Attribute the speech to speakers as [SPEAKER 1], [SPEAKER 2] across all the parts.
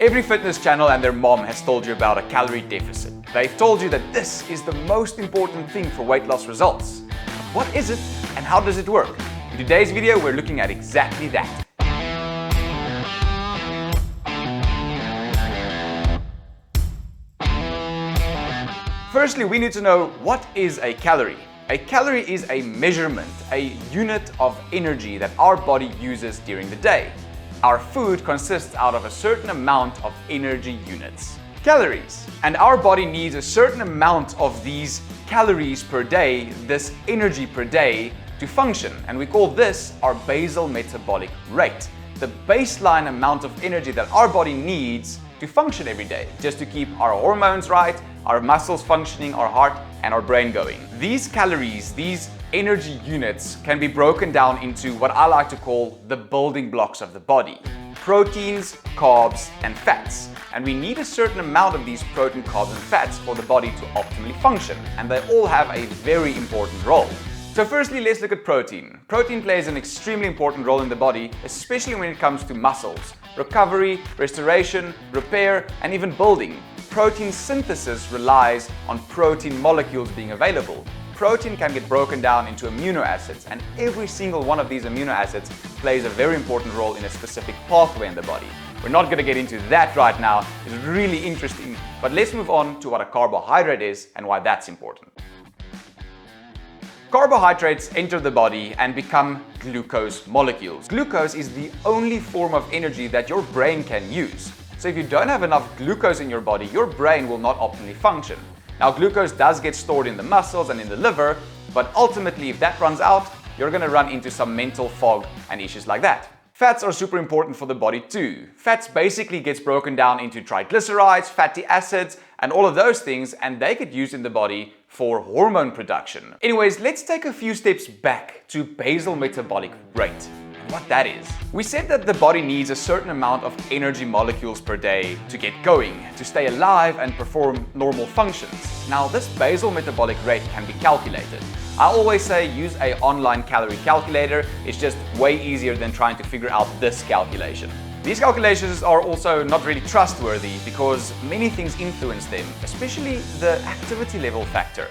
[SPEAKER 1] Every fitness channel and their mom has told you about a calorie deficit. They've told you that this is the most important thing for weight loss results. What is it and how does it work? In today's video, we're looking at exactly that. Firstly, we need to know what is a calorie. A calorie is a measurement, a unit of energy that our body uses during the day. Our food consists out of a certain amount of energy units, calories. And our body needs a certain amount of these calories per day, this energy per day, to function. And we call this our basal metabolic rate, the baseline amount of energy that our body needs to function every day, just to keep our hormones right, our muscles functioning, our heart and our brain going. These calories, these energy units can be broken down into what I like to call the building blocks of the body: proteins, carbs, and fats. And we need a certain amount of these protein, carbs, and fats for the body to optimally function. And they all have a very important role. So firstly, let's look at protein. Protein plays an extremely important role in the body, especially when it comes to muscles, recovery, restoration, repair, and even building. Protein synthesis relies on protein molecules being available. Protein can get broken down into amino acids, and every single one of these amino acids plays a very important role in a specific pathway in the body. We're not going to get into that right now. It's really interesting, but let's move on to what a carbohydrate is and why that's important. Carbohydrates enter the body and become glucose molecules. Glucose is the only form of energy that your brain can use. So if you don't have enough glucose in your body, your brain will not optimally function. Now, glucose does get stored in the muscles and in the liver, but ultimately if that runs out, you're going to run into some mental fog and issues like that. Fats are super important for the body too. Fats basically gets broken down into triglycerides, fatty acids, and all of those things, and they get used in the body for hormone production. Anyways, let's take a few steps back to basal metabolic rate. What that is. We said that the body needs a certain amount of energy molecules per day to get going, to stay alive and perform normal functions. Now, this basal metabolic rate can be calculated. I always say use an online calorie calculator. It's just way easier than trying to figure out this calculation. These calculations are also not really trustworthy because many things influence them, especially the activity level factor.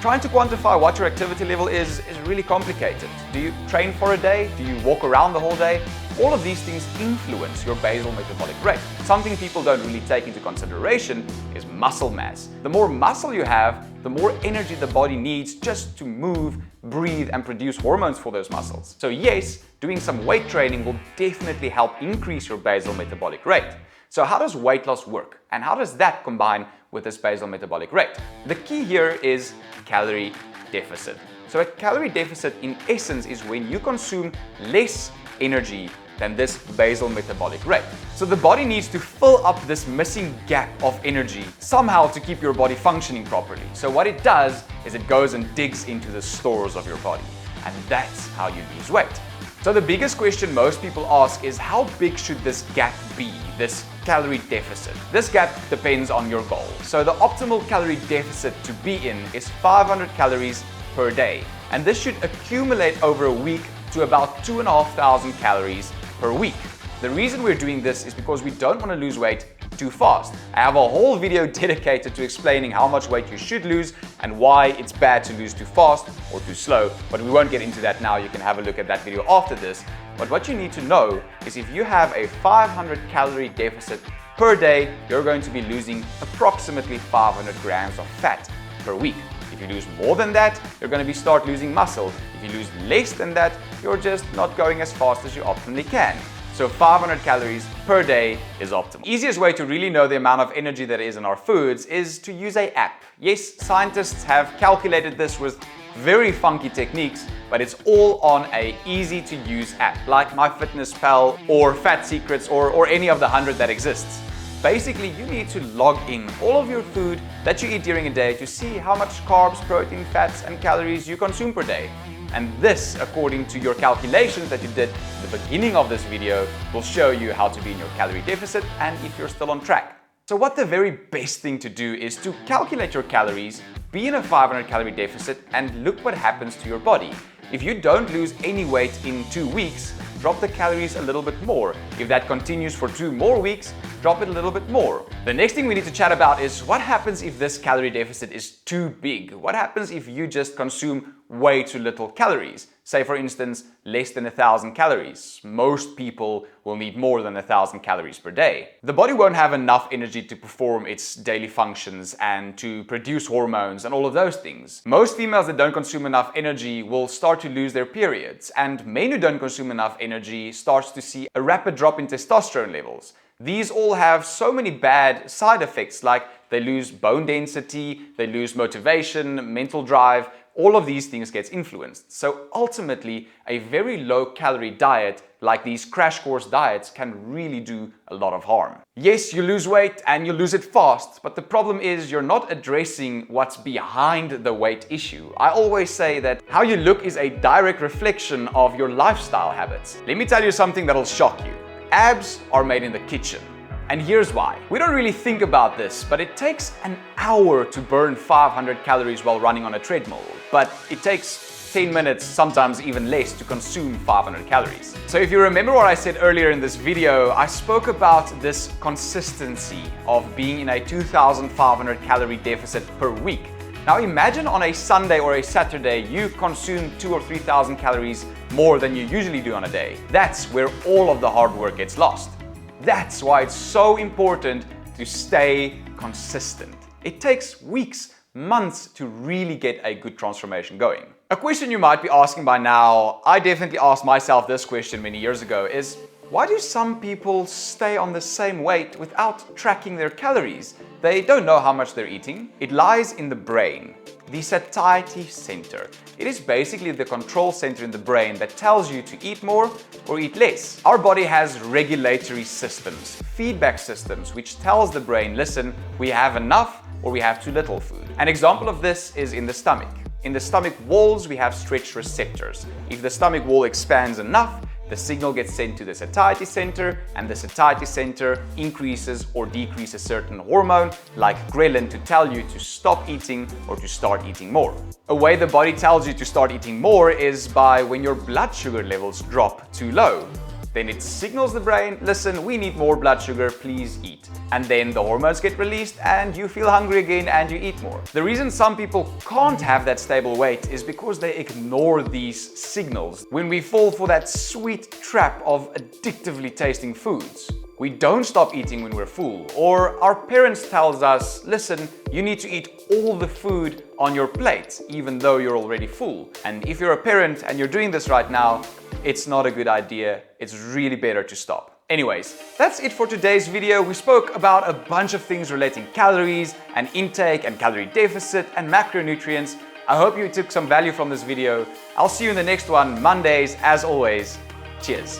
[SPEAKER 1] Trying to quantify what your activity level is really complicated. Do you train for a day? Do you walk around the whole day? All of these things influence your basal metabolic rate. Something people don't really take into consideration is muscle mass. The more muscle you have, the more energy the body needs just to move, breathe, and produce hormones for those muscles. So yes, doing some weight training will definitely help increase your basal metabolic rate. So how does weight loss work? And how does that combine with this basal metabolic rate? The key here is calorie deficit. So a calorie deficit in essence is when you consume less energy than this basal metabolic rate. So the body needs to fill up this missing gap of energy somehow to keep your body functioning properly. So what it does is it goes and digs into the stores of your body. And that's how you lose weight. So the biggest question most people ask is how big should this gap be, this calorie deficit? This gap depends on your goal. So the optimal calorie deficit to be in is 500 calories per day. And this should accumulate over a week to about 2,500 calories per week. The reason we're doing this is because we don't want to lose weight too fast. I have a whole video dedicated to explaining how much weight you should lose and why it's bad to lose too fast or too slow, but we won't get into that now. You can have a look at that video after this. But what you need to know is if you have a 500 calorie deficit per day, you're going to be losing approximately 500 grams of fat per week. If you lose more than that, you're going to start losing muscle. If you lose less than that, you're just not going as fast as you optimally can. So 500 calories per day is optimal. Easiest way to really know the amount of energy that is in our foods is to use an app. Yes, scientists have calculated this with very funky techniques, but it's all on an easy to use app like MyFitnessPal or Fat Secrets or any of the 100 that exists. Basically, you need to log in all of your food that you eat during a day to see how much carbs, protein, fats, and calories you consume per day. And this, according to your calculations that you did at the beginning of this video, will show you how to be in your calorie deficit and if you're still on track. So what the very best thing to do is to calculate your calories, be in a 500 calorie deficit, and look what happens to your body. If you don't lose any weight in 2 weeks, drop the calories a little bit more. If that continues for 2 more weeks, drop it a little bit more. The next thing we need to chat about is what happens if this calorie deficit is too big? What happens if you just consume way too little calories? Say for instance, less than 1,000 calories. Most people will need more than 1,000 calories per day. The body won't have enough energy to perform its daily functions and to produce hormones and all of those things. Most females that don't consume enough energy will start to lose their periods, and men who don't consume enough energy starts to see a rapid drop in testosterone levels. These all have so many bad side effects, like they lose bone density, they lose motivation, mental drive. All of these things gets influenced. So ultimately, a very low calorie diet like these crash course diets can really do a lot of harm. Yes, you lose weight and you lose it fast, but the problem is you're not addressing what's behind the weight issue. I always say that how you look is a direct reflection of your lifestyle habits. Let me tell you something that'll shock you. Abs are made in the kitchen. And here's why. We don't really think about this, but it takes an hour to burn 500 calories while running on a treadmill. But it takes 10 minutes, sometimes even less, to consume 500 calories. So if you remember what I said earlier in this video, I spoke about this consistency of being in a 2,500 calorie deficit per week. Now imagine on a Sunday or a Saturday, you consume 2,000 or 3,000 calories more than you usually do on a day. That's where all of the hard work gets lost. That's why it's so important to stay consistent. It takes weeks, months to really get a good transformation going. A question you might be asking by now, I definitely asked myself this question many years ago, is why do some people stay on the same weight without tracking their calories? They don't know how much they're eating. It lies in the brain, the satiety center. It is basically the control center in the brain that tells you to eat more or eat less. Our body has regulatory systems, feedback systems, which tells the brain, listen, we have enough or we have too little food. An example of this is in the stomach. In the stomach walls, we have stretch receptors. If the stomach wall expands enough, the signal gets sent to the satiety center, and the satiety center increases or decreases certain hormone like ghrelin to tell you to stop eating or to start eating more. A way the body tells you to start eating more is by when your blood sugar levels drop too low. Then it signals the brain, listen, we need more blood sugar, please eat. And then the hormones get released and you feel hungry again and you eat more. The reason some people can't have that stable weight is because they ignore these signals. When we fall for that sweet trap of addictively tasting foods, we don't stop eating when we're full, or our parents tells us, listen, you need to eat all the food on your plate, even though you're already full. And if you're a parent and you're doing this right now, it's not a good idea. It's really better to stop. Anyways, that's it for today's video. We spoke about a bunch of things relating calories and intake and calorie deficit and macronutrients. I hope you took some value from this video. I'll see you in the next one, Mondays, as always. Cheers.